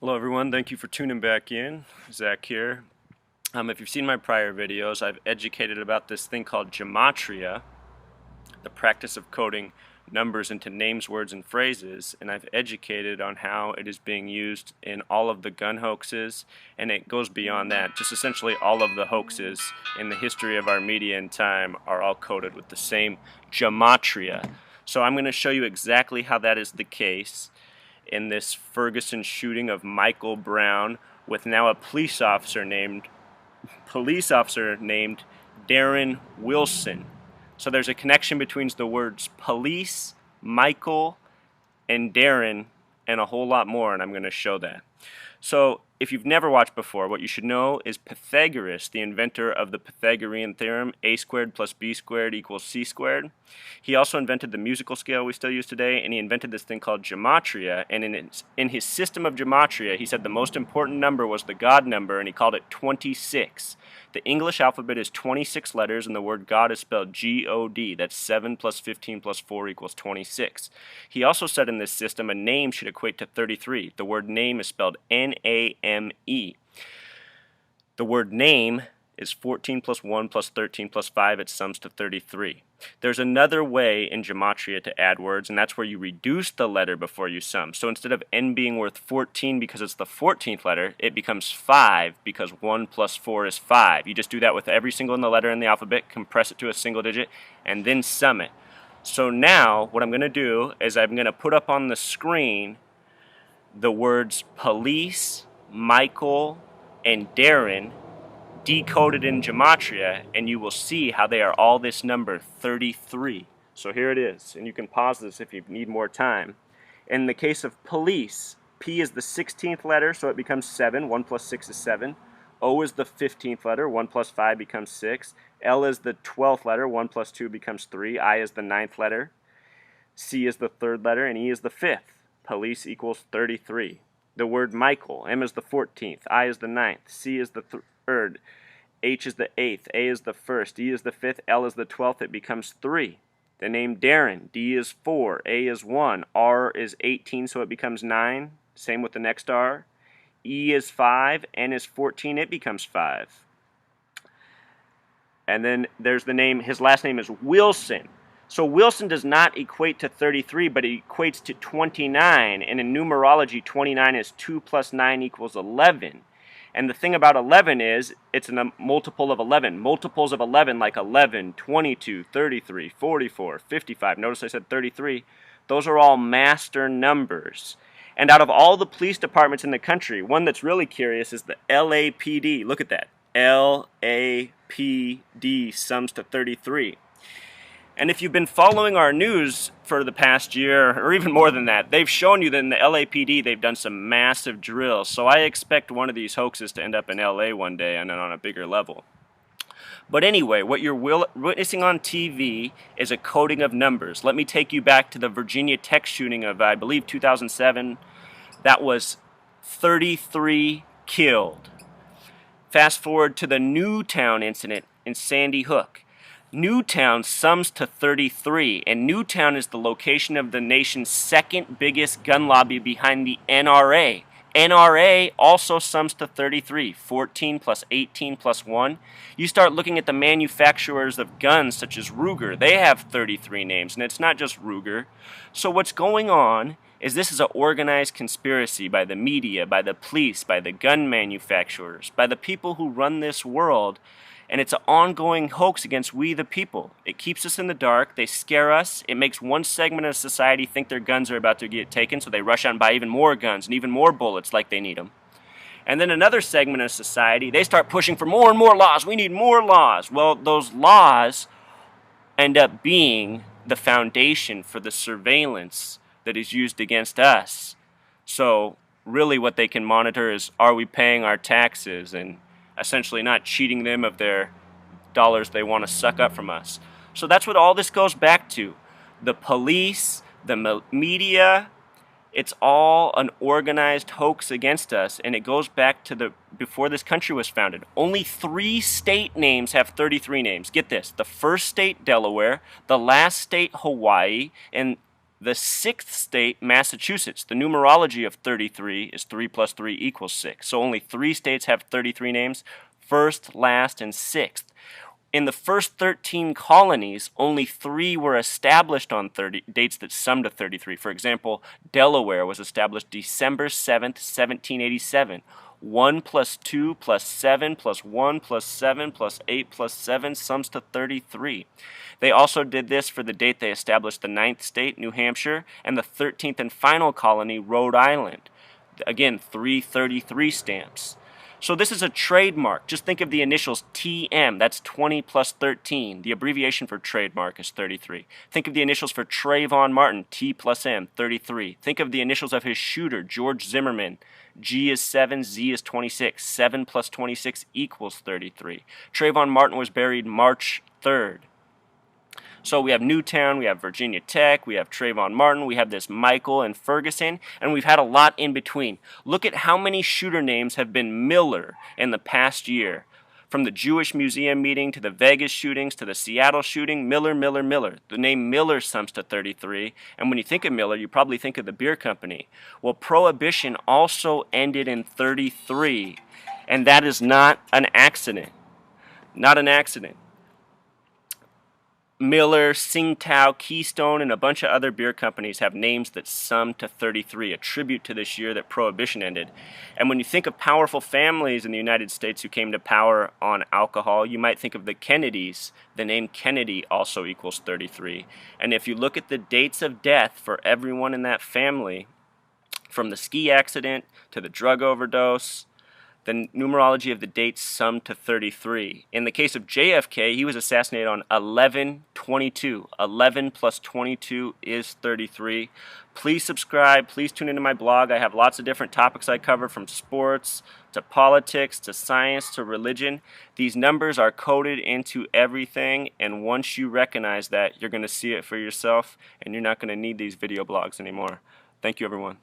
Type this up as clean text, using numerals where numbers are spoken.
Hello everyone, thank you for tuning back in. Zach here. If you've seen my prior videos, I've educated about this thing called gematria, the practice of coding numbers into names, words, and phrases, and I've educated on how it is being used in all of the gun hoaxes, and it goes beyond that. Just essentially all of the hoaxes in the history of our media and time are all coded with the same gematria. So I'm going to show you exactly how that is the case in this Ferguson shooting of Michael Brown, with now a police officer named Darren Wilson. So there's a connection between the words police, Michael, and Darren, and a whole lot more, and I'm going to show that. So if you've never watched before, what you should know is Pythagoras, the inventor of the Pythagorean theorem, a squared plus b squared equals c squared. He also invented the musical scale we still use today, and he invented this thing called gematria, and in his system of gematria, he said the most important number was the God number, and he called it 26. The English alphabet is 26 letters, and the word God is spelled G-O-D. That's 7 plus 15 plus 4 equals 26. He also said in this system a name should equate to 33. The word name is spelled N-A-M-E. The word name is 14 plus 1 plus 13 plus 5. It sums to 33. There's another way in gematria to add words, and that's where you reduce the letter before you sum. So instead of n being worth 14 because it's the 14th letter, it becomes 5 because 1 plus 4 is 5. You just do that with every single letter in the alphabet, compress it to a single digit, and then sum it. So now what I'm going to do is I'm going to put up on the screen the words police, Michael, and Darren decoded in gematria, and you will see how they are all this number 33. So here it is, and you can pause this if you need more time. In the case of police, P is the 16th letter, so it becomes 7. 1 plus 6 is 7. O is the 15th letter. 1 plus 5 becomes 6. L is the 12th letter. 1 plus 2 becomes 3. I is the 9th letter. C is the 3rd letter, and E is the 5th. Police equals 33. The word Michael, M is the 14th. I is the 9th. C is the 3rd. H is the 8th. A is the 1st. E is the 5th. L is the 12th. It becomes 3. The name Darren, D is 4. A is 1. R is 18, so it becomes 9. Same with the next R. E is 5. N is 14. It becomes 5. And then there's the name, his last name is Wilson. So Wilson does not equate to 33, but it equates to 29. And in numerology, 29 is 2 plus 9 equals 11. And the thing about 11 is it's a multiple of 11. Multiples of 11 like 11, 22, 33, 44, 55. Notice I said 33. Those are all master numbers. And out of all the police departments in the country, one that's really curious is the LAPD. Look at that. LAPD sums to 33. And if you've been following our news for the past year, or even more than that, they've shown you that in the LAPD they've done some massive drills. So I expect one of these hoaxes to end up in LA one day and then on a bigger level. But anyway, what you're witnessing on TV is a coding of numbers. Let me take you back to the Virginia Tech shooting of, I believe, 2007. That was 33 killed. Fast forward to the Newtown incident in Sandy Hook. Newtown sums to 33, and Newtown is the location of the nation's second biggest gun lobby behind the NRA. NRA also sums to 33, 14 plus 18 plus 1. You start looking at the manufacturers of guns such as Ruger. They have 33 names, and it's not just Ruger. So what's going on is this is an organized conspiracy by the media, by the police, by the gun manufacturers, by the people who run this world. And it's an ongoing hoax against we the people. It keeps us in the dark. They scare us. It makes one segment of society think their guns are about to get taken, so they rush out and buy even more guns and even more bullets like they need them. And then another segment of society, they start pushing for more and more laws. We need more laws. Well, those laws end up being the foundation for the surveillance that is used against us. So really what they can monitor is, are we paying our taxes, and essentially not cheating them of their dollars they want to suck up from us. So that's what all this goes back to. The police, the media, it's all an organized hoax against us, and it goes back to before this country was founded. Only 3 state names have 33 names. Get this, the first state, Delaware, the last state, Hawaii, and The sixth state, Massachusetts, the numerology of 33 is 3 plus 3 equals 6. So only 3 states have 33 names, first, last, and sixth. In the first 13 colonies, only 3 were established on dates that sum to 33. For example, Delaware was established December 7th, 1787. 1 plus 2 plus 7 plus 1 plus 7 plus 8 plus 7 sums to 33. They also did this for the date they established the 9th state, New Hampshire, and the 13th and final colony, Rhode Island. Again, 333 stamps. So this is a trademark. Just think of the initials TM. That's 20 plus 13. The abbreviation for trademark is 33. Think of the initials for Trayvon Martin, T plus M, 33. Think of the initials of his shooter, George Zimmerman. G is 7, Z is 26. 7 plus 26 equals 33. Trayvon Martin was buried March 3rd. So we have Newtown, we have Virginia Tech, we have Trayvon Martin, we have this Michael and Ferguson, and we've had a lot in between. Look at how many shooter names have been Miller in the past year. From the Jewish Museum meeting to the Vegas shootings to the Seattle shooting, Miller, Miller, Miller. The name Miller sums to 33, and when you think of Miller, you probably think of the beer company. Well, Prohibition also ended in 33, and that is not an accident. Not an accident. Miller, Tsingtao, Keystone, and a bunch of other beer companies have names that sum to 33, a tribute to this year that Prohibition ended. And when you think of powerful families in the United States who came to power on alcohol, you might think of the Kennedys. The name Kennedy also equals 33. And if you look at the dates of death for everyone in that family, from the ski accident to the drug overdose, the numerology of the dates sum to 33. In the case of JFK, he was assassinated on 11/22. 11 plus 22 is 33. Please subscribe. Please tune into my blog. I have lots of different topics I cover, from sports to politics to science to religion. These numbers are coded into everything, and once you recognize that, you're going to see it for yourself, and you're not going to need these video blogs anymore. Thank you, everyone.